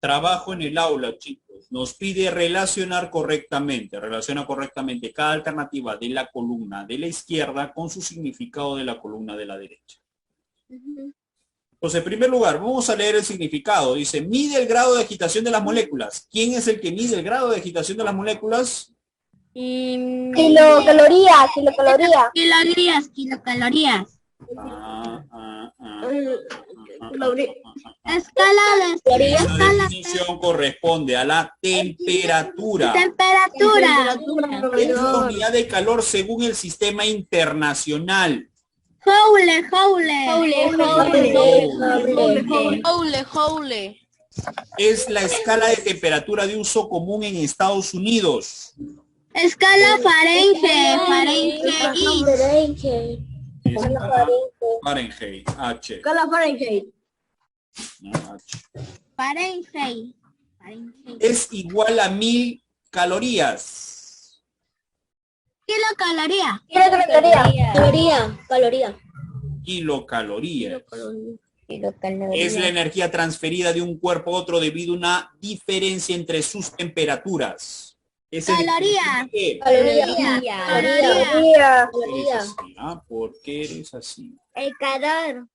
Trabajo en el aula, chicos. Nos pide relacionar correctamente. Relaciona correctamente cada alternativa de la columna de la izquierda con su significado de la columna de la derecha. Entonces, en primer lugar, vamos a leer el significado. Dice, mide el grado de agitación de las moléculas. ¿Quién es el que mide el grado de agitación de las moléculas? Kilocalorías. Escala de esa definición corresponde a la temperatura. Es la unidad de calor según el sistema internacional. Joule. Es la escala de temperatura de uso común en Estados Unidos. Escala Fahrenheit. Fahrenheit, H. Escala Fahrenheit. No, H. Fahrenheit. Es igual a 1000 calorías. Kilocaloría. Kilocalorías. Es la energía transferida de un cuerpo a otro debido a una diferencia entre sus temperaturas. Caloría. ¿Por qué eres así? El calor.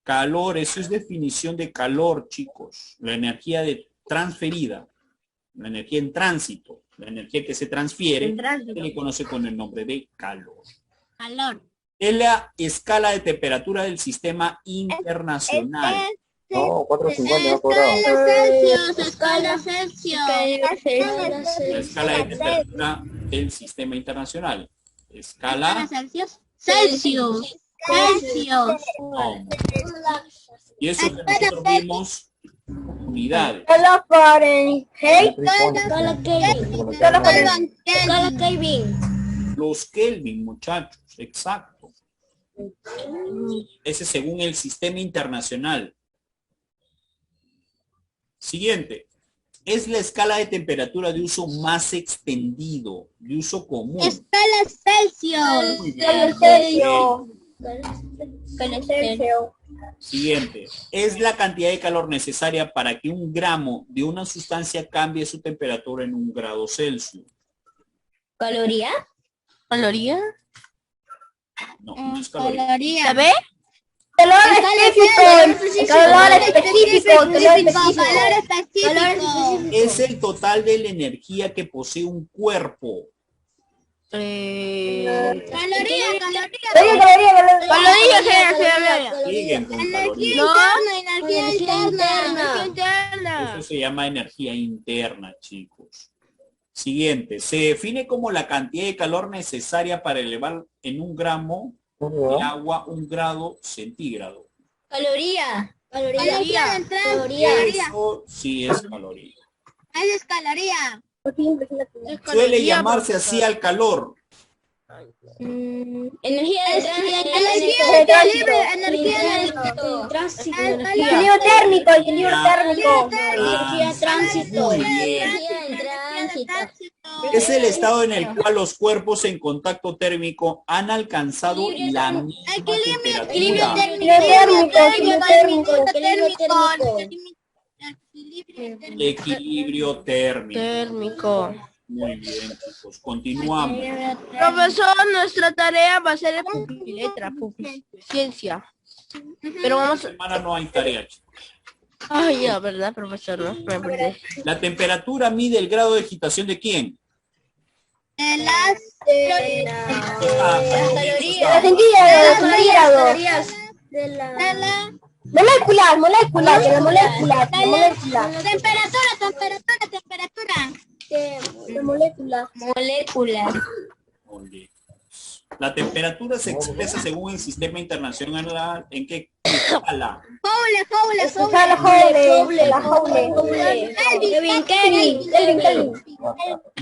Calor, eso es definición de calor, chicos. La energía transferida, la energía en tránsito, la energía que se transfiere, se le conoce con el nombre de calor. Es la escala de temperatura del sistema internacional. No, 450 Escala Celsius. La escala de temperatura del sistema internacional. Escala Celsius. Y eso que nosotros vimos unidades. Escala Fahrenheit. Los Kelvin, muchachos, exacto. Ese según el sistema internacional. Siguiente. Es la escala de temperatura de uso más extendido, de uso común. Escala Celsius. Siguiente. Es la cantidad de calor necesaria para que un gramo de una sustancia cambie su temperatura en 1 grado Celsius. ¿Caloría? No, no es caloría. ¿Sabe? Calor específico. Es el total de la energía que posee un cuerpo. Caloría. Siguen con calorías. Energía interna. Eso se llama energía interna, chicos. Siguiente. Se define como la cantidad de calor necesaria para elevar en 1 gramo de agua 1 grado centígrado. Caloría. Eso sí es caloría. Es caloría. Suele llamarse así al calor. Energía de tránsito. Ingeniero térmico. Energía de tránsito. Muy bien. Es el estado en el cual los cuerpos en contacto térmico han alcanzado la misma temperatura. Equilibrio térmico. Muy bien, chicos. Continuamos. Profesor, nuestra tarea va a ser de pupiletra, ciencia. Pero Esta vamos semana no hay tarea, chicos. Ay, ya, ¿verdad, profesor? No, me perdí. La temperatura mide el grado de agitación de quién. Las Centígrados. Moléculas. temperatura. Moléculas. Muy bien. La temperatura se expresa según el sistema internacional en qué escala. Kelvin.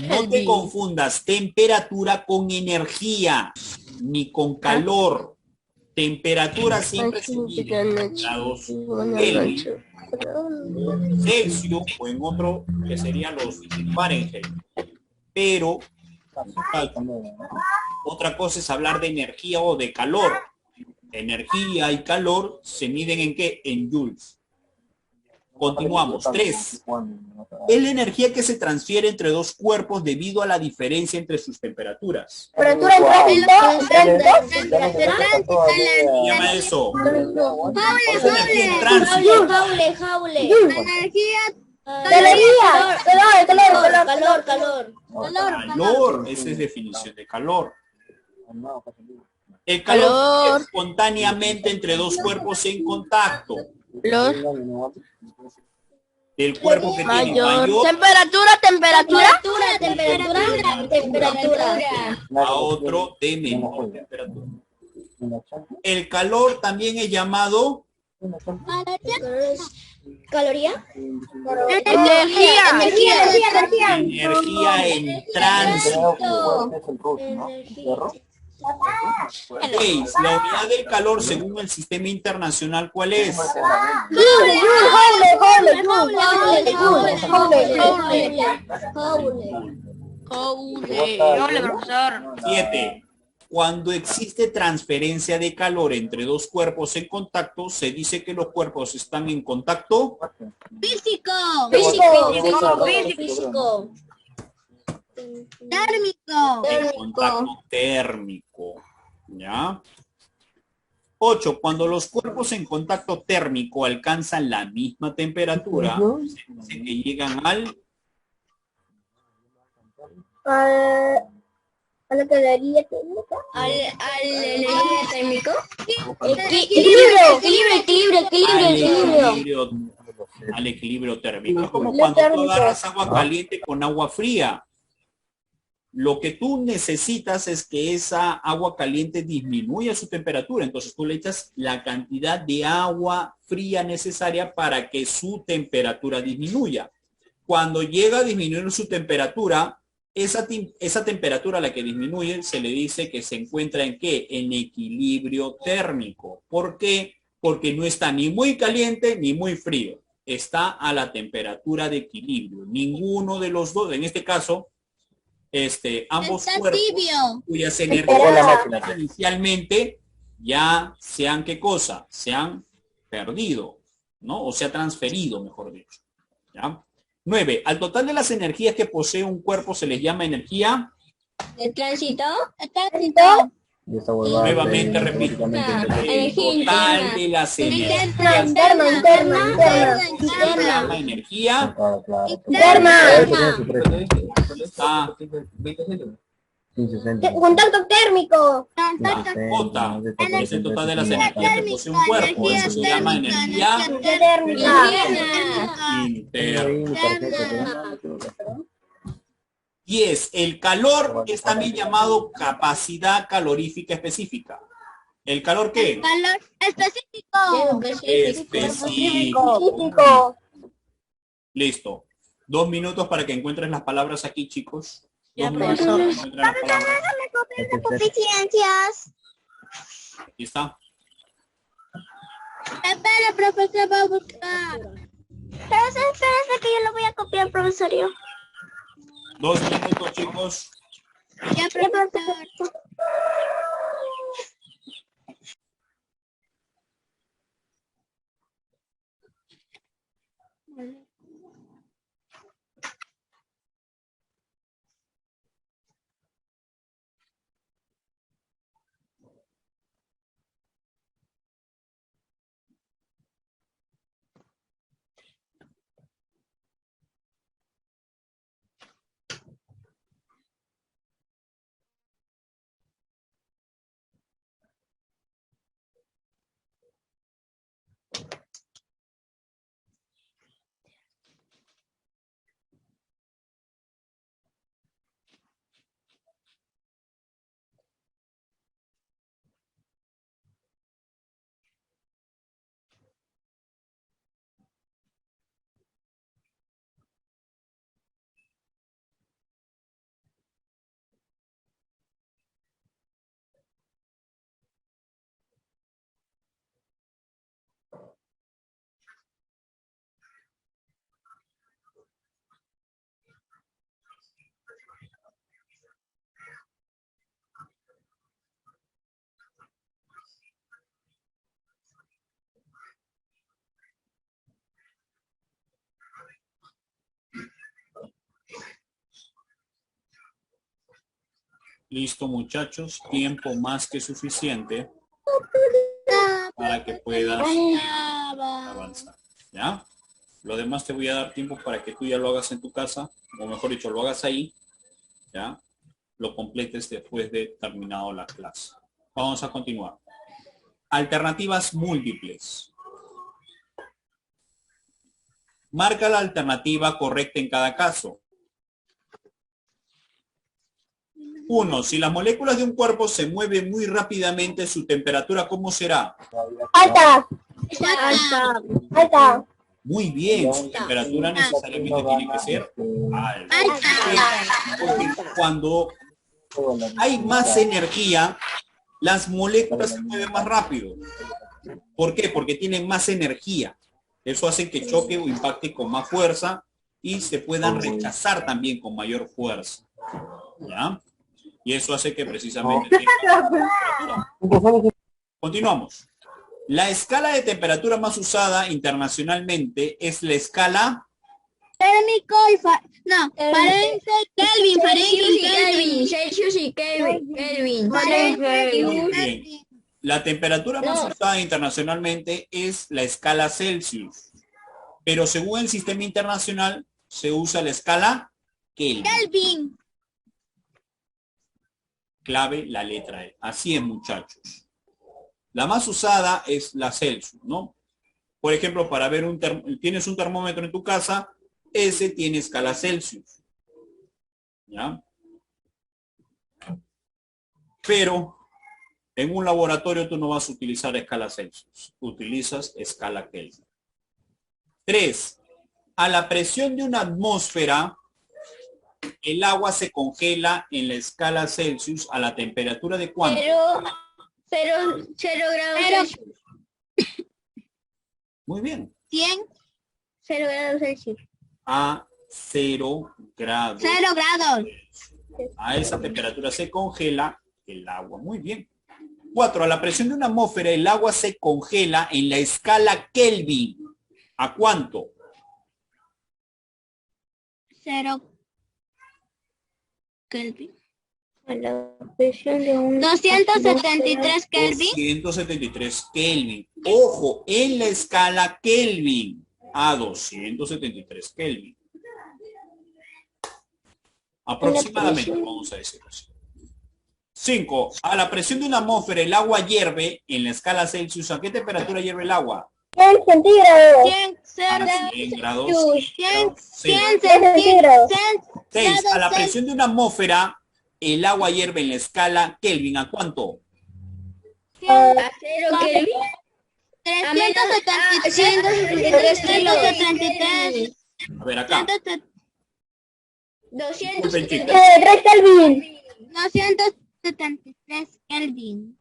No te confundas temperatura con energía, ni con calor. Temperatura siempre se mide en grados Kelvin, Celsius o en otro que serían los Fahrenheit. Pero otra cosa es hablar de energía o de calor. Energía y calor se miden en qué? En joules. Continuamos. 3. Es la energía que se transfiere entre dos cuerpos debido a la diferencia entre sus temperaturas. Temperatura en tránsito. ¿Cómo se llama eso? Es energía en Jaule, tránsito. jaule. Energía. Calor, esa es definición de calor. El calor es espontáneamente entre dos cuerpos en contacto. Los El cuerpo que tiene mayor. mayor Temperatura. a otro de menor temperatura. El calor también es llamado ¿Caloría? Energía. energía en tránsito. 6. La unidad del calor según el sistema internacional, ¿cuál es? Hola, profesor. 7. Cuando existe transferencia de calor entre dos cuerpos en contacto, se dice que los cuerpos están en contacto Físico. Térmico. en contacto térmico. ¿Ya? 8. Cuando los cuerpos en contacto térmico alcanzan la misma temperatura, se dice que llegan al ¿A la caloría térmica? Al energía térmico. al equilibrio térmico. Es como cuando tú agarras agua caliente con agua fría. Lo que tú necesitas es que esa agua caliente disminuya su temperatura. Entonces tú le echas la cantidad de agua fría necesaria para que su temperatura disminuya. Cuando llega a disminuir su temperatura, esa temperatura a la que disminuye se le dice que se encuentra en ¿qué? En equilibrio térmico. ¿Por qué? Porque no está ni muy caliente ni muy frío. Está a la temperatura de equilibrio. Ninguno de los dos, en este caso, ambos Está cuerpos tibio. cuyas energías inicialmente ya sean ¿qué cosa? Se han perdido, ¿no? O se ha transferido, mejor dicho. ¿Ya? 9. Al total de las energías que posee un cuerpo se les llama energía. ¿De tránsito? Nuevamente repito. El total de las energías se llama energía. Ah, Contacto térmico. J es el total de las energías que posee un cuerpo. Eso se llama energía interna. 10. El calor es también llamado capacidad calorífica específica. ¿El calor qué? Valor específico. Específico. Listo. 2 minutos para que encuentres las palabras aquí, chicos. 2 minutos para que encuentres las palabras. Coeficiencias. Aquí está. Espera, profesor, va a buscar. Pero espérate que yo lo voy a copiar, profesorio. 2 minutos, chicos. Ya, profesor. Listo, muchachos. Tiempo más que suficiente para que puedas avanzar. ¿Ya? Lo demás te voy a dar tiempo para que tú ya lo hagas en tu casa, o mejor dicho, lo hagas ahí, ¿ya? Lo completes después de terminado la clase. Vamos a continuar. Alternativas múltiples. Marca la alternativa correcta en cada caso. 1. Si las moléculas de un cuerpo se mueven muy rápidamente, su temperatura, ¿cómo será? Alta. Alta. Muy bien, su temperatura necesariamente tiene que ser alta. Porque cuando hay más energía, las moléculas se mueven más rápido. ¿Por qué? Porque tienen más energía. Eso hace que choque o impacte con más fuerza y se puedan rechazar también con mayor fuerza. ¿Ya? Y eso hace que precisamente... Continuamos. La escala de temperatura más usada internacionalmente es la escala... Térmico y Fahrenheit, Kelvin, Celsius y Kelvin. Muy bien. La temperatura más usada internacionalmente es la escala Celsius. Pero según el sistema internacional, se usa la escala Kelvin. Clave la letra E. Así es, muchachos. La más usada es la Celsius, ¿no? Por ejemplo, para ver tienes un termómetro en tu casa, ese tiene escala Celsius. ¿Ya? Pero en un laboratorio tú no vas a utilizar escala Celsius. Utilizas escala Kelvin. 3. A la presión de una atmósfera, el agua se congela en la escala Celsius a la temperatura de ¿cuánto? 0 grados Celsius. Muy bien. 100, 0 grados Celsius. A 0 grados. 0 grados. A esa temperatura se congela el agua. Muy bien. 4. A la presión de una atmósfera, el agua se congela en la escala Kelvin. ¿A cuánto? 0 Kelvin. A la presión de 273 Kelvin. 273 Kelvin. Ojo, en la escala Kelvin. A 273 Kelvin. Aproximadamente, vamos a decir así. 5. A la presión de una atmósfera, el agua hierve en la escala Celsius. ¿A qué temperatura hierve el agua? 100 centígrados. 100 grados. 100 centígrados. 6. A la presión de una atmósfera, el agua hierve en la escala Kelvin. ¿A cuánto? A 0 Kelvin. 373. A ver, acá. 273 Kelvin. 273 Kelvin.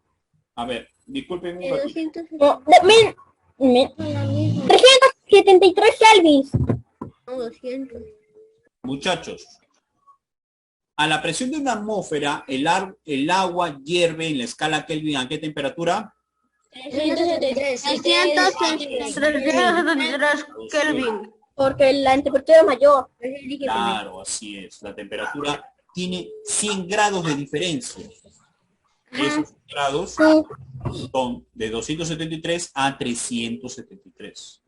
A ver, disculpen un ratito. 373 Kelvin. 200. Muchachos, a la presión de una atmósfera, el agua hierve en la escala Kelvin. ¿A qué temperatura? 373 Kelvin. Porque la temperatura es mayor. Claro, así es. La temperatura tiene 100 grados de diferencia. Esos grados son de 273 a 373.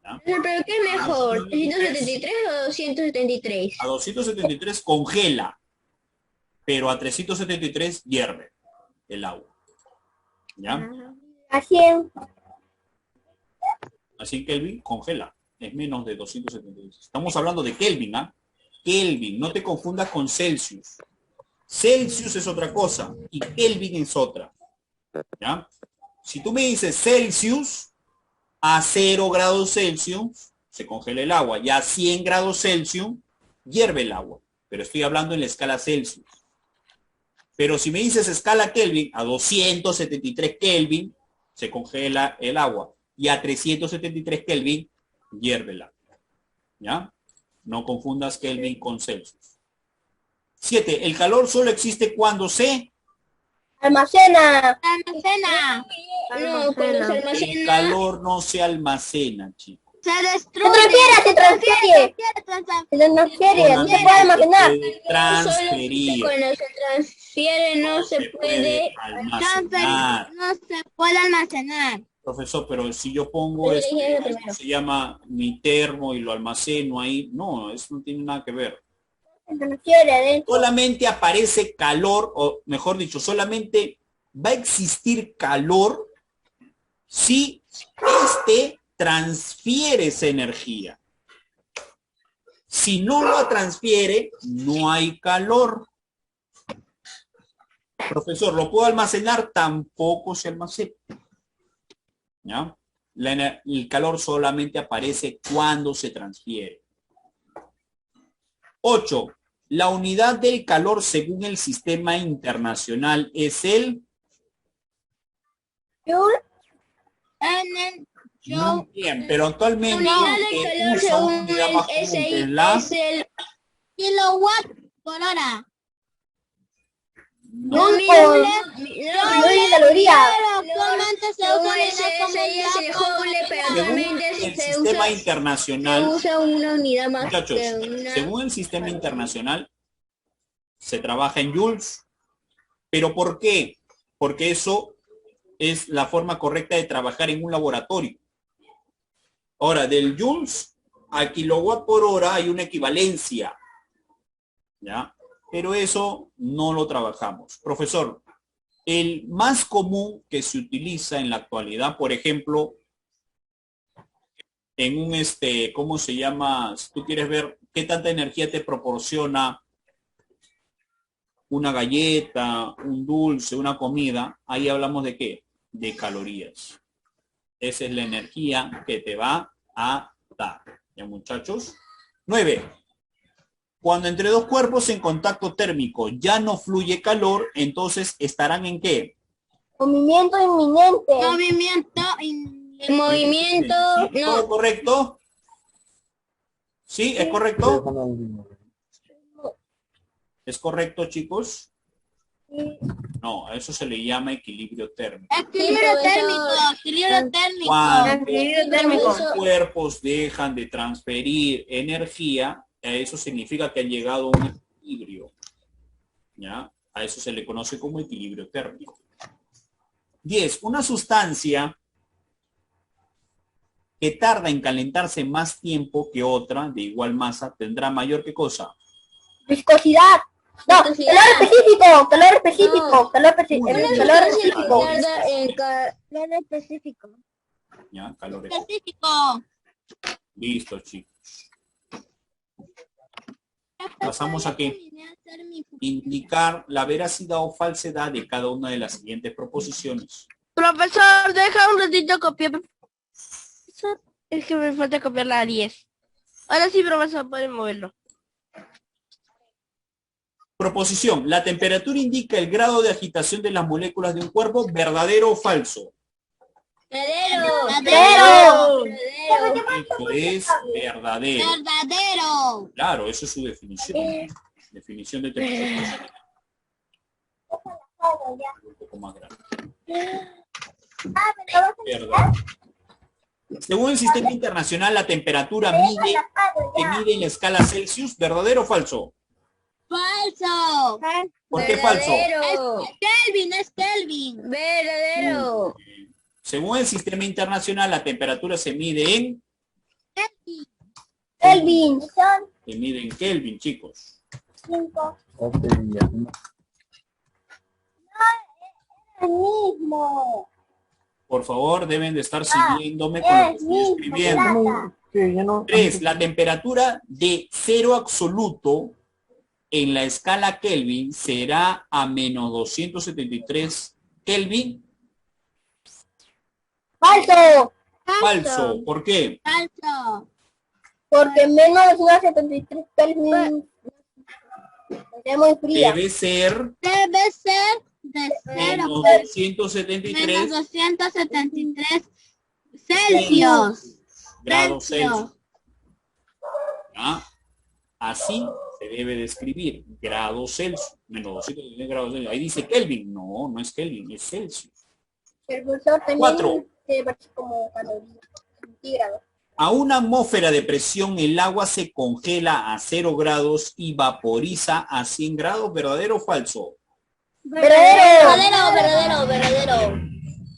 ¿Ya? Pero ¿qué es mejor? ¿373 o 273? A 273 congela, pero a 373 hierve el agua. ¿Ya? Así es. Así en Kelvin congela. Es menos de 273. Estamos hablando de Kelvin, ¿ah? Kelvin, no te confundas con Celsius. Celsius es otra cosa y Kelvin es otra. ¿Ya? Si tú me dices Celsius, a 0 grados Celsius se congela el agua y a 100 grados Celsius hierve el agua. Pero estoy hablando en la escala Celsius. Pero si me dices escala Kelvin, a 273 Kelvin se congela el agua y a 373 Kelvin hierve el agua. ¿Ya? No confundas Kelvin con Celsius. 7. El calor solo existe cuando se Almacena. No, cuando se El almacena calor no se almacena, chicos. se Se destruye. transfiere. Se transfiere. No se puede almacenar. Se transfería. Cuando se transfiere no se puede. almacenar. No se puede almacenar. Profesor, pero si yo pongo Yo dije esto primero. se llama mi termo y lo almaceno ahí, no, eso no tiene nada que ver. Se transfiere adentro. Solamente aparece calor, o mejor dicho, solamente va a existir calor si este transfiere esa energía. Si no lo transfiere, no hay calor. Profesor, ¿lo puedo almacenar? Tampoco se almacena. ¿Ya? El calor solamente aparece cuando se transfiere. 8. La unidad del calor según el sistema internacional es el... Joule. Muy bien, pero actualmente La unidad se de calor usa una según unidad más es común, que es el, la... es el kilowatt por hora. Joule por joule caloría. Actualmente se usa Según el sistema internacional, una unidad más. muchachos, según el sistema internacional, se trabaja en joules. ¿Pero por qué? Porque eso es la forma correcta de trabajar en un laboratorio. Ahora, del joules al kilowatt por hora hay una equivalencia, ¿ya? Pero eso no lo trabajamos. Profesor, el más común que se utiliza en la actualidad, por ejemplo, en un ¿cómo se llama? Si tú quieres ver qué tanta energía te proporciona una galleta, un dulce, una comida, ahí hablamos de qué? De calorías. Esa es la energía que te va a dar. ¿Ya, muchachos? 9. Cuando entre dos cuerpos en contacto térmico ya no fluye calor, entonces estarán ¿en qué? Movimiento inminente. Movimiento. ¿Sí? ¿Todo correcto? ¿Sí? ¿Es correcto? ¿Es correcto, chicos? No, a eso se le llama equilibrio térmico. Equilibrio térmico. Cuando Equilibrio térmico. los cuerpos dejan de transferir energía, eso significa que han llegado a un equilibrio. ¿Ya? A eso se le conoce como equilibrio térmico. 10. Una sustancia que tarda en calentarse más tiempo que otra de igual masa tendrá mayor ¿qué cosa? Viscosidad. No, Viscosidad. calor específico. Calor específico. Calor específico. Calor específico. ¿Ya? Calor Específico. Listo, chicos. Pasamos aquí. Indicar la veracidad o falsedad de cada una de las siguientes proposiciones. Profesor, deja un ratito copiar. Es que me falta copiar la 10. Ahora sí, profesor, pueden moverlo. Proposición. La temperatura indica el grado de agitación de las moléculas de un cuerpo, ¿verdadero o falso? Verdadero. Eso es verdadero. Verdadero. Claro, eso es su definición. Definición de temperatura. Un poco más grande. Verdad. Según el sistema internacional, la temperatura se mide en la escala Celsius, ¿verdadero o falso? Falso. ¿Por qué falso? Es Kelvin. Verdadero. Según el sistema internacional, la temperatura se mide en... Kelvin. Se mide en Kelvin, chicos. 5. El mismo. Por favor, deben de estar siguiéndome con lo que estoy escribiendo. 3. La temperatura de cero absoluto en la escala Kelvin será a menos 273 Kelvin. Falso. Falso. ¿Por qué? Falso. Porque menos de 173 Kelvin es muy fría. Debe ser Debe ser de menos 0. 273 Menos 273 Celsius. grados Celsius. ¿Ah? Así se debe de escribir. Grados Celsius. Menos 273 grados Celsius. Ahí dice Kelvin. No, no es Kelvin, es Celsius. El cursor también 4. se parece como calorías. Centígrados. A una atmósfera de presión el agua se congela a 0 grados y vaporiza a 100 grados, ¿verdadero o falso? Verdadero.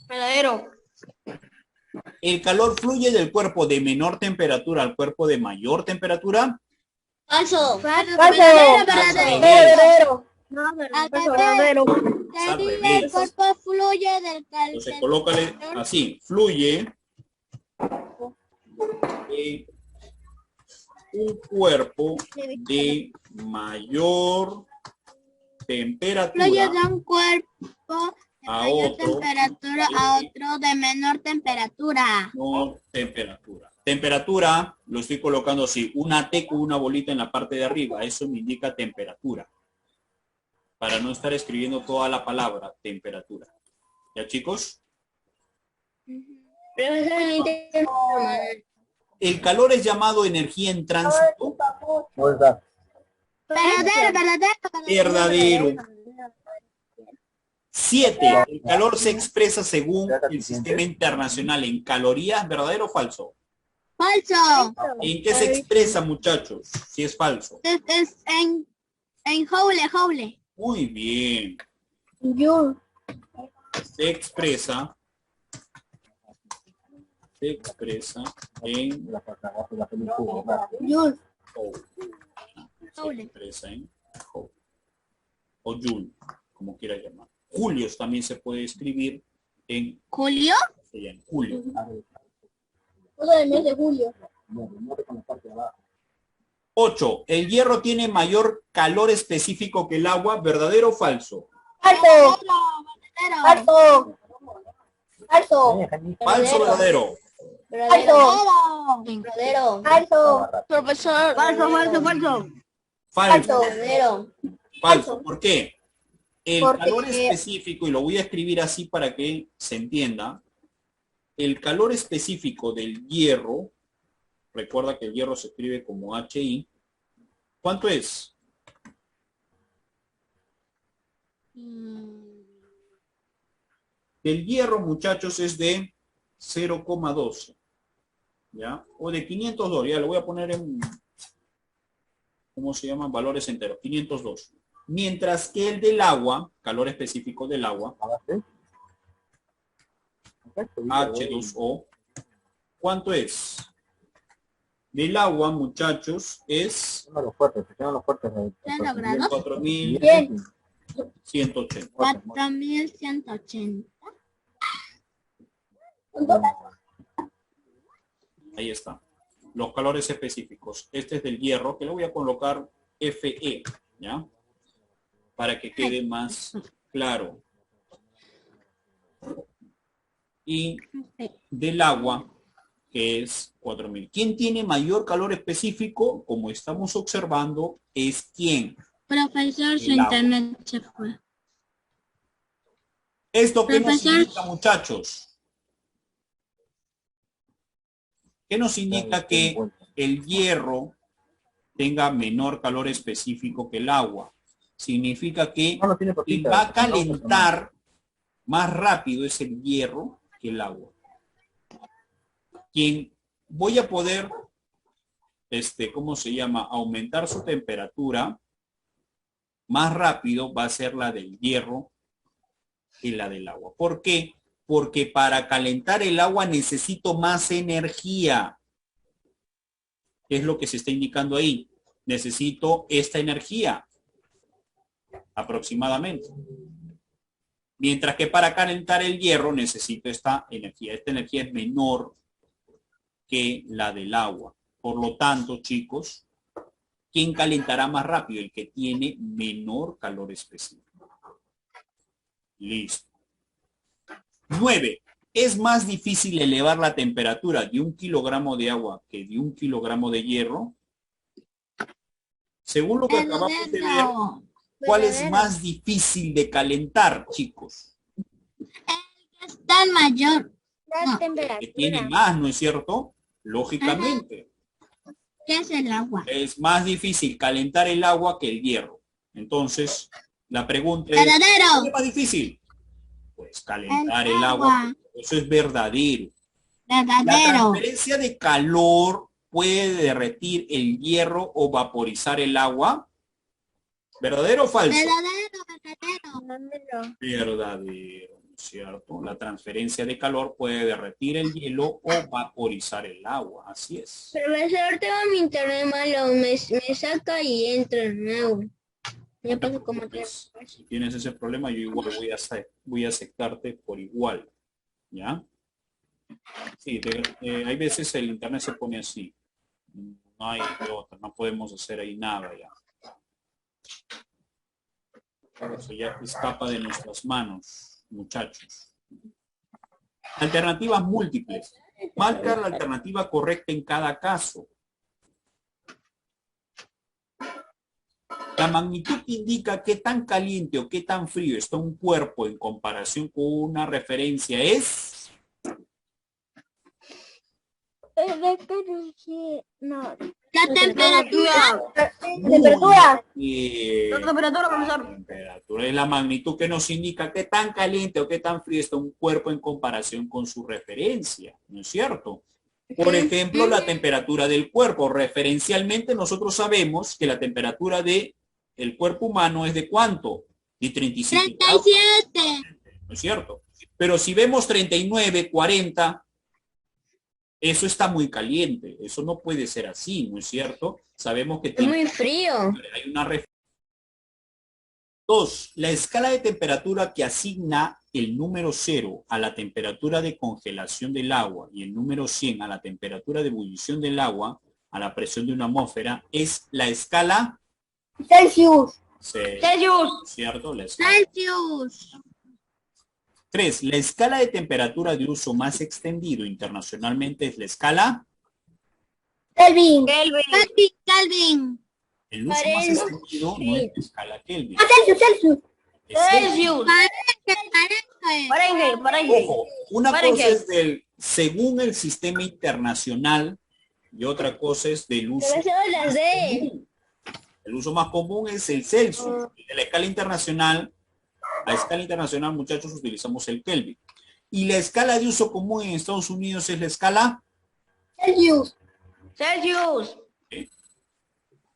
Verdadero. ¿El calor fluye del cuerpo de menor temperatura al cuerpo de mayor temperatura? Falso. Verdadero. Verdadero. Es al revés. El cuerpo fluye del Entonces colócale así, fluye de un cuerpo de mayor temperatura fluye de un cuerpo de a mayor otro temperatura a otro de menor temperatura. no temperatura. Temperatura, lo estoy colocando así, una T con una bolita en la parte de arriba, eso me indica temperatura. Para no estar escribiendo toda la palabra, temperatura. ¿Ya, chicos? El calor es llamado energía en tránsito. Verdad. Verdadero. 7. El calor se expresa según el sistema internacional en calorías, ¿verdadero o falso? Falso. ¿En qué se expresa, muchachos? Si es falso. Es en joule. Muy bien. Se expresa en Joule. se expresa en joule. O joule, como quiera llamar. Julios también se puede escribir en ¿Julio? julio. Todo el mes de julio. 8. El hierro tiene mayor calor específico que el agua, ¿verdadero o falso? Falso. Falso. Falso. Falso, verdadero. Verdadero. Falso. Profesor. Falso. Verdadero. Falso. ¿Por qué? El Porque- calor específico, y lo voy a escribir así para que se entienda, el calor específico del hierro, recuerda que el hierro se escribe como HI, ¿cuánto es? El hierro, muchachos, es de 0,12, ¿ya? O de 502, ya lo voy a poner en, ¿cómo se llaman? Valores enteros, 502. Mientras que el del agua, calor específico del agua, H2O, ¿cuánto es? Del agua, muchachos, es Uno de los fuertes, grados. 4180. 4180. Ahí está. Los calores específicos. Este es del hierro, que le voy a colocar Fe, ¿ya? Para que quede más claro. Y del agua, que es 4000. ¿Quién tiene mayor calor específico? Como estamos observando, es ¿quién? Profesor, su El agua. internet se fue. ¿Esto qué nos Profesor. indica, muchachos? ¿Qué nos indica que el hierro tenga menor calor específico que el agua? Significa que No, no tiene quien papita. va a calentar más rápido es el hierro que el agua. Quien voy a poder, ¿cómo se llama? Aumentar su temperatura más rápido va a ser la del hierro que la del agua. ¿Por qué? Porque para calentar el agua necesito más energía. ¿Qué es lo que se está indicando ahí? Necesito esta energía, aproximadamente. Mientras que para calentar el hierro necesito esta energía. Esta energía es menor que la del agua. Por lo tanto, chicos, ¿quién calentará más rápido? El que tiene menor calor específico. Listo. 9. ¿Es más difícil elevar la temperatura de 1 kilogramo de agua que de 1 kilogramo de hierro? Según lo que acabamos de ver, ¿cuál es más difícil de calentar, chicos? Está el mayor. Que tiene más, ¿no es cierto? Lógicamente. ¿Qué es el agua? Es más difícil calentar el agua que el hierro. Entonces, la pregunta es, Verdadero. ¿qué es más difícil? Pues calentar el agua. Eso es verdadero. La Verdadero. transferencia de calor puede derretir el hierro o vaporizar el agua. ¿Verdadero o falso? Verdadero. Verdadero, ¿cierto? La transferencia de calor puede derretir el hielo o vaporizar el agua, así es. Profesor, tengo mi internet malo, me saca y entra en agua. Ya pasó como tres. Pues, si tienes ese problema, yo igual voy a aceptarte por igual, ¿ya? Sí, hay veces el internet se pone así. No hay de otra, no podemos hacer ahí nada ya. Eso ya escapa de nuestras manos, muchachos. Alternativas múltiples. Marca la alternativa correcta en cada caso. La magnitud que indica qué tan caliente o qué tan frío está un cuerpo en comparación con una referencia es... No. La temperatura. Temperatura. Temperatura, profesor. Temperatura es la magnitud que nos indica qué tan caliente o qué tan frío está un cuerpo en comparación con su referencia, ¿no es cierto? Por ejemplo, la temperatura del cuerpo. Referencialmente nosotros sabemos que la temperatura del cuerpo humano es de ¿cuánto? De 37 grados. 37. ¿No es cierto? Pero si vemos 39, 40, eso está muy caliente. Eso no puede ser así, ¿no es cierto? Sabemos que Es muy frío. hay una referencia. 2. La escala de temperatura que asigna el número 0 a la temperatura de congelación del agua y el número 100 a la temperatura de ebullición del agua a la presión de una atmósfera es la escala Celsius. ¿Cierto? La escala. Celsius. 3. La escala de temperatura de uso más extendido internacionalmente es la escala. Kelvin. Kelvin. El uso más extendido no es la escala Kelvin. Celsius. Es Celsius. Ojo, una cosa es según el sistema internacional y otra cosa es del uso más común. El uso más común es el Celsius. En la escala internacional, muchachos, utilizamos el Kelvin. Y la escala de uso común en Estados Unidos es la escala Celsius.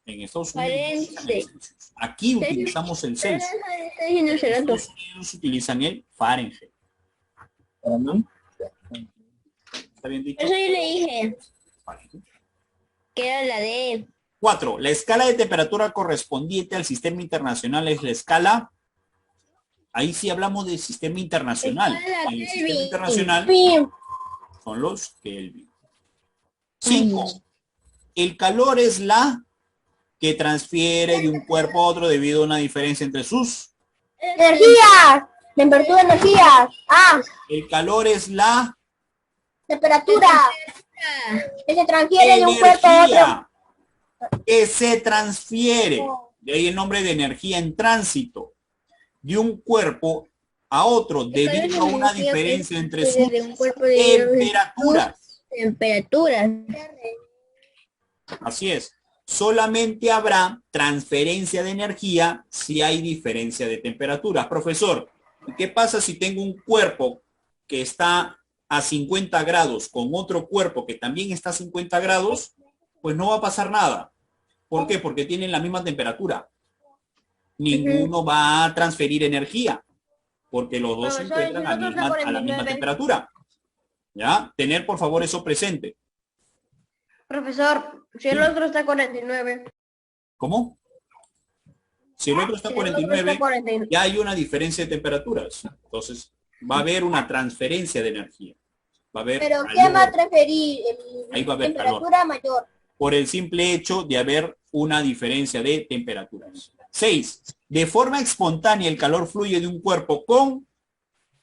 En Estados Unidos utilizan el Celsius. Aquí utilizamos el Celsius. En Estados Unidos utilizan el Fahrenheit. ¿Está bien dicho? Eso yo le dije. Que era la de... 4. La escala de temperatura correspondiente al sistema internacional es la escala. Ahí sí hablamos del sistema internacional. En el sistema internacional son los Kelvin. 5. El calor es la que transfiere de un cuerpo a otro debido a una diferencia entre sus... Energía. Temperatura, energía. El calor es la... Temperatura. Que se transfiere de un cuerpo a otro. energía que se transfiere. De ahí el nombre de energía en tránsito. De un cuerpo a otro debido a una diferencia entre sus temperaturas. Así es. Solamente habrá transferencia de energía si hay diferencia de temperaturas. Profesor, ¿qué pasa si tengo un cuerpo que está a 50 grados con otro cuerpo que también está a 50 grados? Pues no va a pasar nada. ¿Por qué? Porque tienen la misma temperatura. Ninguno va a transferir energía, porque los dos se encuentran a la misma temperatura. ¿Ya? Tener, por favor, eso presente. Profesor, si el otro está a 49. ¿Cómo? Si el otro está a 49, ya hay una diferencia de temperaturas. Entonces, va a haber una transferencia de energía. Va a haber Pero calor. ¿quién va a transferir? Ahí va a haber Temperatura calor. mayor. Por el simple hecho de haber una diferencia de temperaturas. 6. De forma espontánea el calor fluye de un cuerpo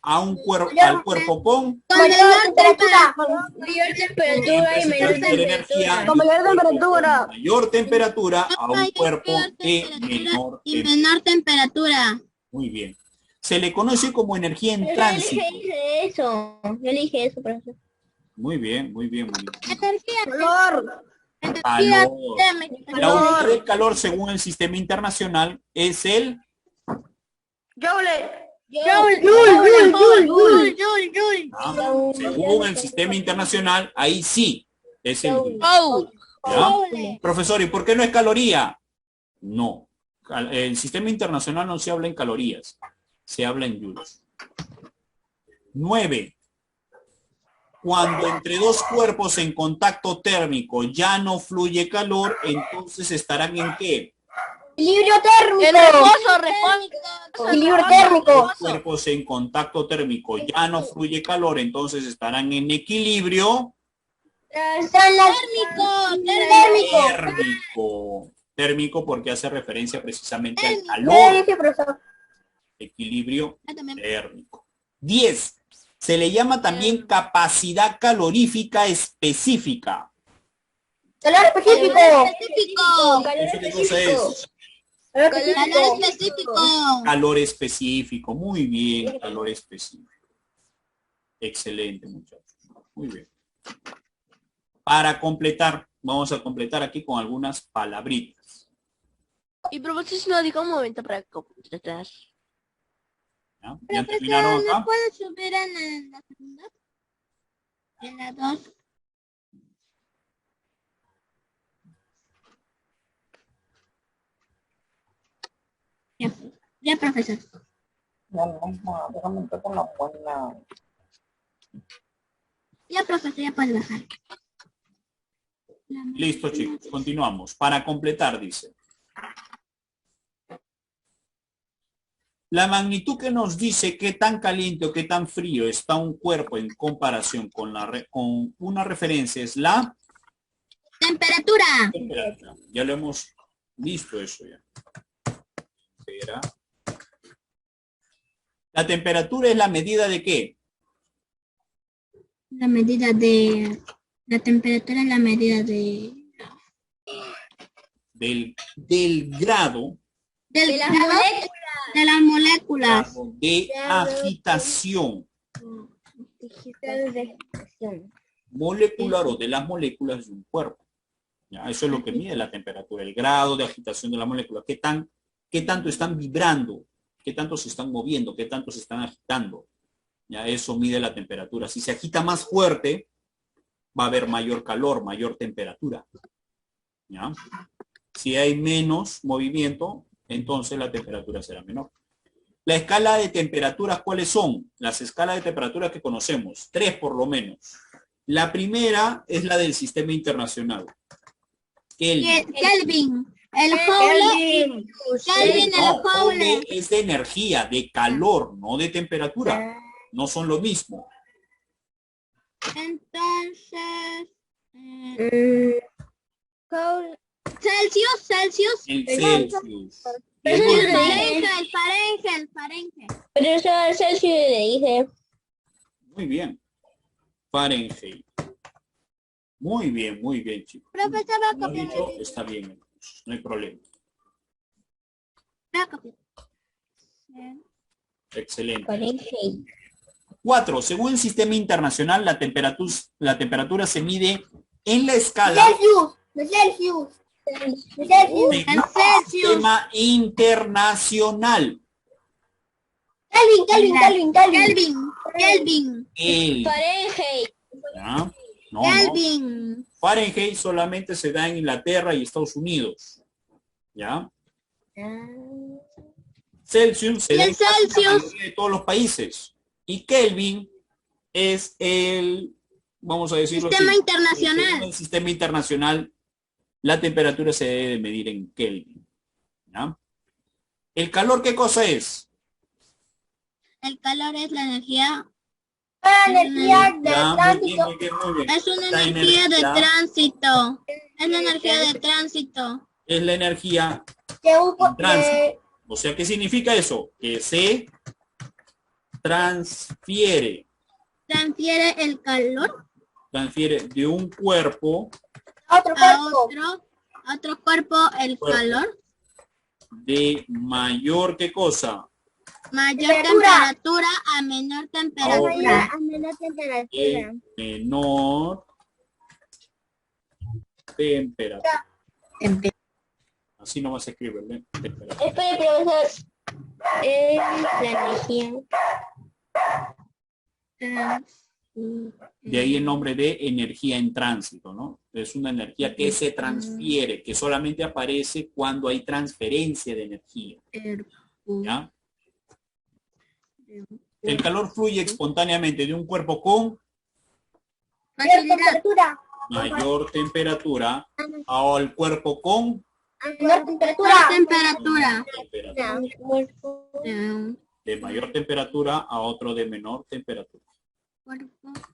al cuerpo con Mayor temperatura. Mayor temperatura y menor temperatura. Con mayor temperatura. mayor temperatura a un cuerpo de menor temperatura. Menor temperatura. Muy bien. Se le conoce como energía en Yo tránsito. le dije eso, profesor. Muy bien, muy bien, muy bien. Calor. Calor. La unidad del calor según el sistema internacional es el según el sistema internacional, ahí sí es el Joule. ¿Ya? Profesor, ¿y por qué no es caloría? No. El sistema internacional no se habla en calorías. Se habla en joules. 9. Cuando entre dos cuerpos en contacto térmico ya no fluye calor, entonces estarán ¿en qué? Equilibrio térmico. El reposo, reposo. Equilibrio térmico. Los cuerpos en contacto térmico ya no fluye calor, entonces estarán en equilibrio térmico. Térmico porque hace referencia precisamente al calor. Equilibrio térmico. 10. Se le llama también capacidad calorífica específica. Calor específico. ¿Eso qué cosa es? Calor específico. Calor específico. Muy bien, calor específico. Excelente, muchachos. Muy bien. Para completar, vamos a completar aquí con algunas palabritas. Y profesor, no diga un momento para completar. ¿Ya? ¿Ya terminaron acá? ¿Puedo subir en la segunda? En la 2. Ya, profesor. Déjame entrar con la buena. Ya, profesor, ya puedes bajar. Listo, chicos. Continuamos. Para completar, dice. La magnitud que nos dice qué tan caliente o qué tan frío está un cuerpo en comparación con una referencia es la Temperatura. temperatura. Ya lo hemos visto eso ya. Espera. La temperatura es la medida de qué? La medida de... La temperatura es la medida de... Del grado De las moléculas. de agitación molecular o de las moléculas de un cuerpo. ¿Ya? Eso es lo que mide la temperatura, el grado de agitación de la molécula. ¿Qué tanto están vibrando? ¿Qué tanto se están moviendo? ¿Qué tanto se están agitando? ¿Ya? Eso mide la temperatura. Si se agita más fuerte, va a haber mayor calor, mayor temperatura. ¿Ya? Si hay menos movimiento, entonces la temperatura será menor. La escala de temperaturas, ¿cuáles son? Las escalas de temperaturas que conocemos, 3 por lo menos. La primera es la del sistema internacional. Kelvin. El Joule. Kelvin, el Joule. Es de energía, de calor, no de temperatura. No son lo mismo. Entonces... Celsius. El Celsius. Fahrenheit. Pero eso es Celsius le dije. Muy bien. Fahrenheit. Muy bien, chicos. Profesor, va a Como he copiar. dicho, está bien, entonces, no hay problema. Va a copiar. Excelente. 4. Según el sistema internacional, la temperatura se mide en la escala Celsius. del sistema internacional. Kelvin. Fahrenheit. ¿Ya? No. Kelvin. Fahrenheit solamente se da en Inglaterra y Estados Unidos. ¿Ya? Celsius se ¿Y da el en casi la Celsius? mayoría de todos los países. Y Kelvin es el, vamos a decirlo Sistema así, internacional. según el sistema internacional, la temperatura se debe medir en Kelvin. ¿Ya? ¿El calor qué cosa es? El calor es la energía. Energía de Ya, tránsito. muy bien. Es una La energía de energía tránsito. Es la energía de tránsito. es la energía De un en tránsito. O sea, ¿qué significa eso? Que se transfiere Transfiere el calor de un cuerpo otro a cuerpo. otro cuerpo el Cuerpo. calor. de mayor ¿qué cosa? Mayor Temperatura. temperatura a menor temperatura. A menor temperatura. De menor temperatura. Así nomás se escribe, ¿verdad? Temperatura. Espere, profesor. La energía. De ahí el nombre de energía en tránsito, ¿no? Es una energía que se transfiere, que solamente aparece cuando hay transferencia de energía. ¿Ya? El calor fluye espontáneamente de un cuerpo con Temperatura. mayor temperatura al cuerpo con Menor temperatura. Temperatura. temperatura. Cuerpo De mayor temperatura a otro de menor temperatura.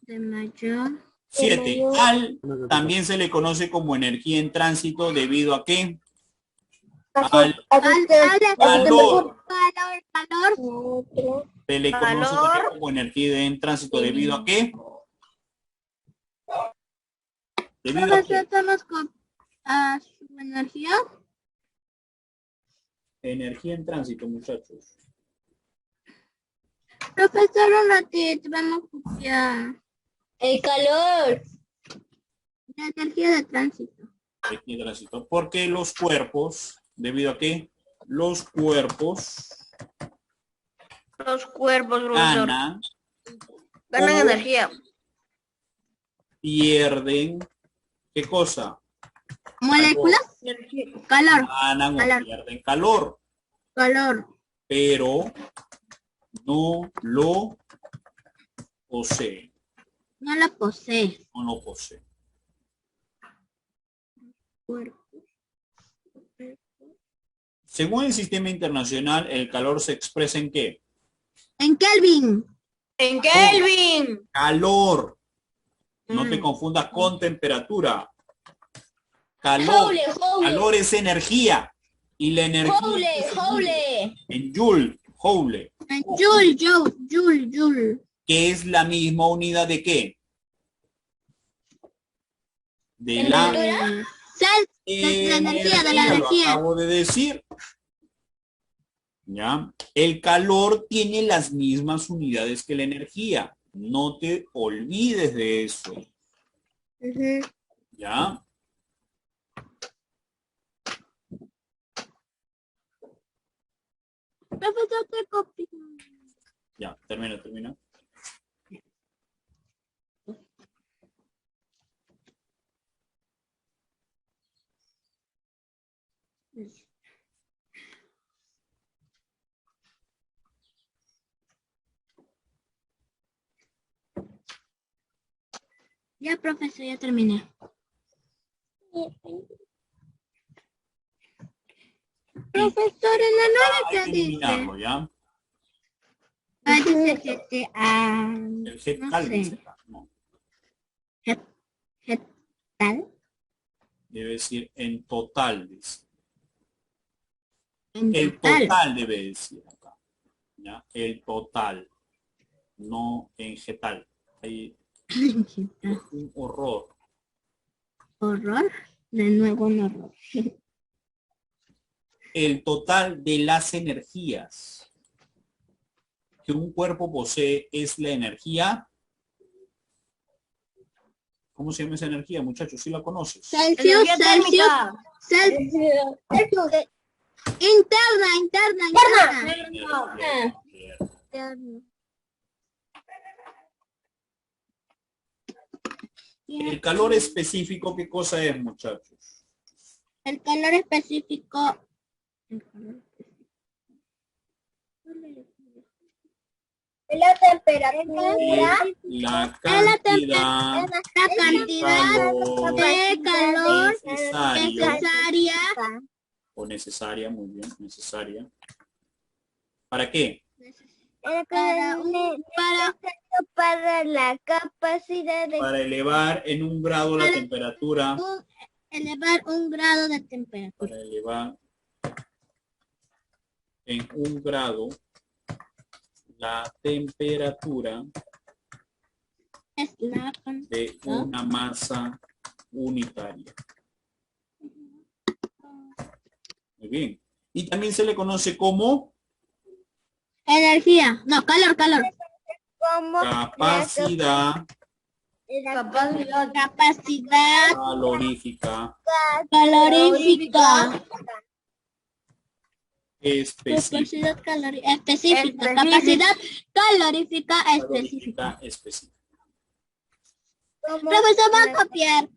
de mayor. 7. Al también se le conoce como energía en tránsito debido a qué? Al calor. Calor. Se le conoce también como energía en tránsito debido a qué? Debido a qué? Estamos con su energía. Energía en tránsito, muchachos. Profesor, un ratito, vamos a copiar. El calor. La energía de tránsito. Energía en tránsito. Porque los cuerpos, ¿debido a qué? Los cuerpos Los cuerpos, profesor. ganan Ganan o energía. pierden, ¿qué cosa? Moléculas. Calor. Ganan o Calor. pierden calor, Calor. pero no lo poseen. No la posee. No lo poseen. Según el sistema internacional, el calor se expresa en qué? En Kelvin. En Kelvin. Calor. No te confundas con temperatura. Calor. Calor es energía. Y la energía en Joule. Joule. En Joule. Que es la misma unidad de qué? De la La energía, de la Lo energía. acabo de decir. ¿Ya? El calor tiene las mismas unidades que la energía. No te olvides de eso. ¿Ya? Profesor, te copio. Ya, termina. Ya, profesor, ya terminé. Profesor, en la 9 Hay te que dice. eliminarlo, ¿ya? Dice que te El getal, sé. dice acá, no. ¿Tal? Debe decir en total, dice. En El total. total debe decir acá. ¿Ya? El total. No en getal. Hay un horror. Horror. De nuevo un horror. El total de las energías que un cuerpo posee es la energía. ¿Cómo se llama esa energía, muchachos? ¿Sí la conoces? Celsius. Interna. El calor específico, ¿qué cosa es, muchachos? El calor específico. La temperatura. La La cantidad cantidad de calor necesaria o necesaria, muy bien, necesaria. ¿Para qué? para la capacidad de Para elevar en un grado la temperatura. elevar un grado de temperatura. Para elevar en un grado la temperatura Es la de una masa unitaria. Muy bien. Y también se le conoce como energía. No, calor. capacidad Capacidad calorífica calorífica. específica. Específica. Capacidad calorífica específica. Específica. Profesor, va a copiar.